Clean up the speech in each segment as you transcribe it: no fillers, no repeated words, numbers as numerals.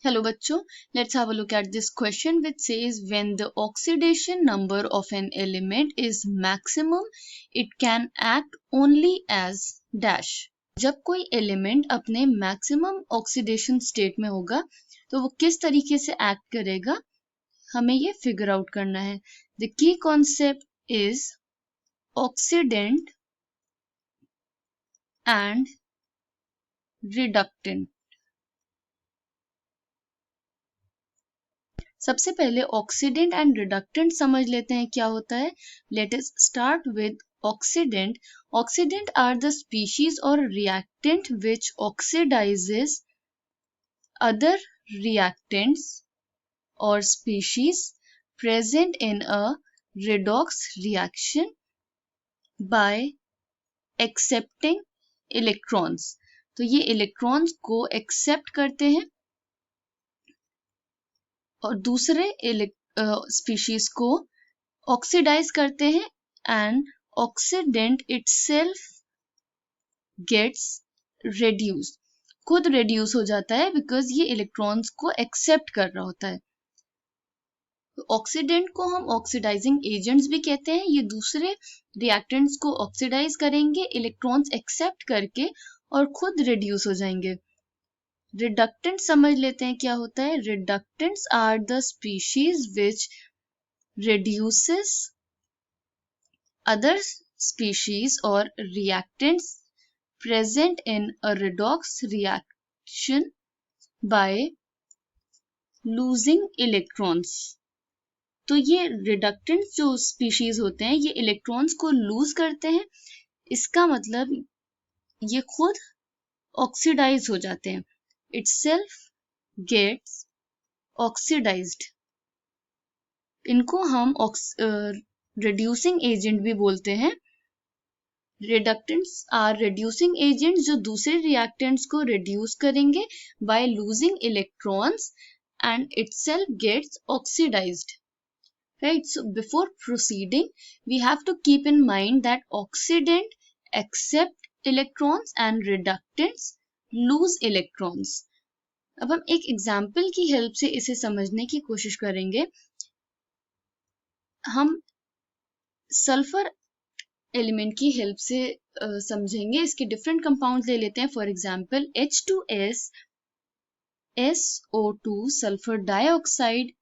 Hello bachcho, let's have a look at this question which says when the oxidation number of an element is maximum, it can act only as dash. जब कोई element अपने maximum oxidation state में होगा तो वो किस तरीके से एक्ट करेगा हमें ये फिगर आउट करना है. The key concept is oxidant and reductant. सबसे पहले ऑक्सीडेंट एंड रिडक्टेंट समझ लेते हैं क्या होता है. Let us start with oxidant. Oxidant are the species और reactant which oxidizes other reactants और species present in a redox reaction by accepting electrons. तो ये इलेक्ट्रॉन्स को एक्सेप्ट करते हैं और दूसरे स्पीशीज को ऑक्सीडाइज करते हैं and oxidant itself gets reduce. खुद रेड्यूस हो जाता है बिकॉज ये इलेक्ट्रॉन्स को एक्सेप्ट कर रहा होता है. ऑक्सीडेंट को हम ऑक्सीडाइजिंग एजेंट्स भी कहते हैं. ये दूसरे रिएक्टेंट्स को ऑक्सीडाइज करेंगे इलेक्ट्रॉन्स एक्सेप्ट करके और खुद रेड्यूस हो जाएंगे. रिडक्टेंट समझ लेते हैं क्या होता है. Reductants are the species which reduces other species or reactants present in a redox reaction by losing electrons. तो ये reductants जो species होते हैं ये electrons को lose करते हैं. इसका मतलब ये खुद oxidize हो जाते हैं. Itself gets oxidized. इनको हम reducing agent भी बोलते हैं. Reductants are reducing agents जो दूसरे reactants को reduce करेंगे by losing electrons and itself gets oxidized. Right? So before proceeding, we have to keep in mind that oxidant accept electrons and reductants lose electrons. अब हम एक example की help से इसे समझने की कोशिश करेंगे. हम सल्फर एलिमेंट की हेल्प से समझेंगे. इसके डिफरेंट कंपाउंड ले लेते हैं. For example H2S, SO2 sulphur dioxide,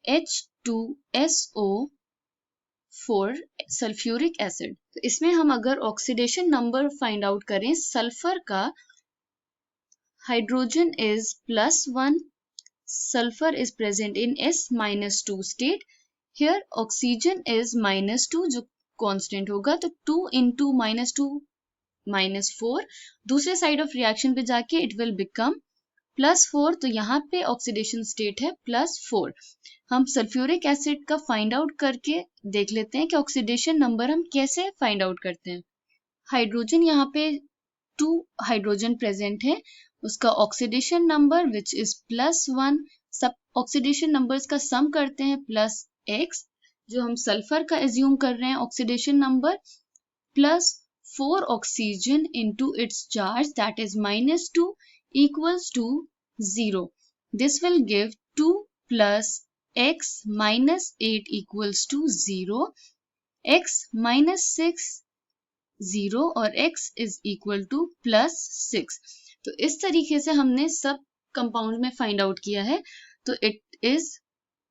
H2SO4 sulphuric acid. तो इसमें हम अगर ऑक्सीडेशन नंबर फाइंड आउट करें सल्फर का, hydrogen is +1, sulfur is present in S-2 state. Here oxygen is -2 जो कांस्टेंट होगा. तो 2 into -2 -4 दूसरे साइड ऑफ रिएक्शन पे जाके इट विल बिकम +4. तो यहाँ पे ऑक्सीडेशन स्टेट है +4. हम सल्फ्यूरिक एसिड का फाइंड आउट करके देख लेते हैं कि ऑक्सीडेशन नंबर हम कैसे फाइंड आउट करते हैं. हाइड्रोजन यहाँ पे 2 हाइड्रोजन प्रेजेंट है. उसका ऑक्सीडेशन नंबर विच इज +1. सब ऑक्सीडेशन नंबर्स का सम करते हैं +x. जो हम सल्फर का एज्यूम कर रहे हैं oxidation number +4 oxygen into its charge that is -2 equals to 0. This will give 2 plus x minus 8 equals to 0. x minus 6 0 और x is equal to +6. तो इस तरीके से हमने सब कंपाउंड में फाइंड आउट किया है. तो it is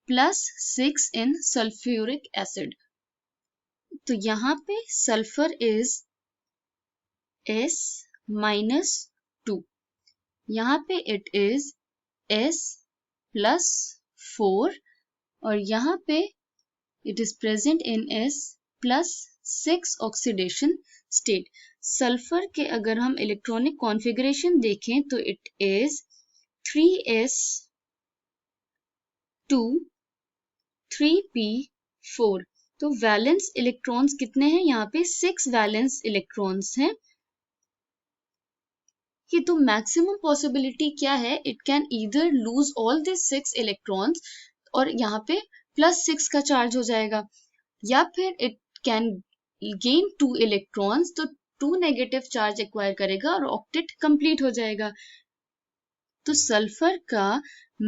+6 in sulphuric acid. तो यहाँ पे सल्फर इज S-2. यहाँ पे इट इज S+4 और यहाँ पे it is present in S+6 oxidation state. Sulphur के अगर हम इलेक्ट्रॉनिक कॉन्फ़िगरेशन देखें तो इट इज 3s2 3p4. तो वैलेंस इलेक्ट्रॉन्स कितने हैं यहाँ पे 6 वैलेंस इलेक्ट्रॉन्स हैं. कि तो मैक्सिमम पॉसिबिलिटी क्या है. It can either lose all this 6 electrons और यहाँ पे +6 का चार्ज हो जाएगा या फिर इट कैन गेन 2 इलेक्ट्रॉन्स. तो 2 नेगेटिव चार्ज एक्वायर करेगा और ऑक्टेट कंप्लीट हो जाएगा. तो सल्फर का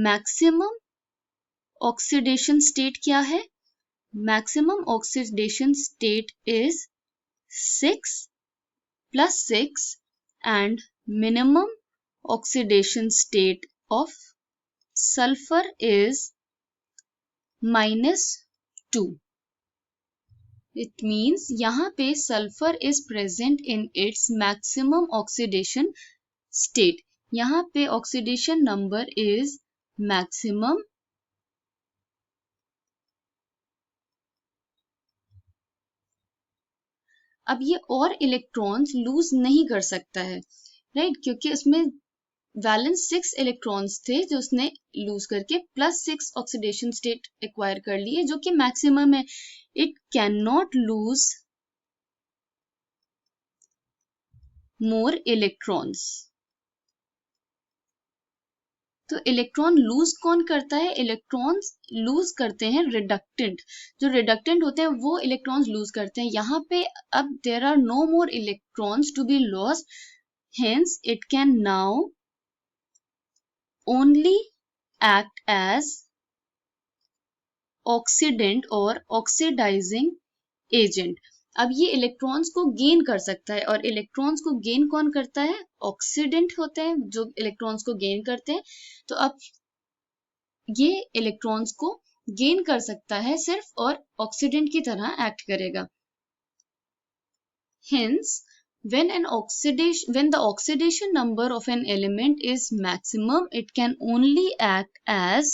मैक्सिमम ऑक्सीडेशन स्टेट क्या है? Maximum oxidation state is 6 plus 6 and minimum oxidation state of sulfur is -2. It means यहाँ पे sulfur is present in its maximum oxidation state. यहाँ पे oxidation number is maximum. अब ये और इलेक्ट्रॉन्स लूज नहीं कर सकता है, राइट, क्योंकि उसमें वैलेंस 6 इलेक्ट्रॉन्स थे जो उसने लूज करके +6 ऑक्सीडेशन स्टेट एक्वायर कर लिए, जो कि मैक्सिमम है. It can not lose more electrons. तो इलेक्ट्रॉन लूज कौन करता है? इलेक्ट्रॉन्स लूज करते हैं रिडक्टेंट. जो रिडक्टेंट होते हैं वो इलेक्ट्रॉन्स लूज करते हैं. यहाँ पे अब there are no more electrons to be lost, hence it can now only act as oxidant or oxidizing agent. अब ये इलेक्ट्रॉन्स को गेन कर सकता है, और इलेक्ट्रॉन्स को गेन कौन करता है? ऑक्सीडेंट होते हैं जो इलेक्ट्रॉन्स को गेन करते हैं. तो अब ये इलेक्ट्रॉन्स को गेन कर सकता है सिर्फ, और ऑक्सीडेंट की तरह एक्ट करेगा. Hence, when the oxidation number of an element is maximum, it can only act as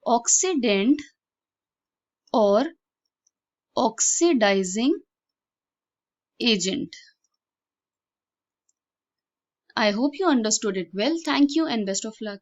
oxidant or oxidizing agent. I hope you understood it well. Thank you and best of luck.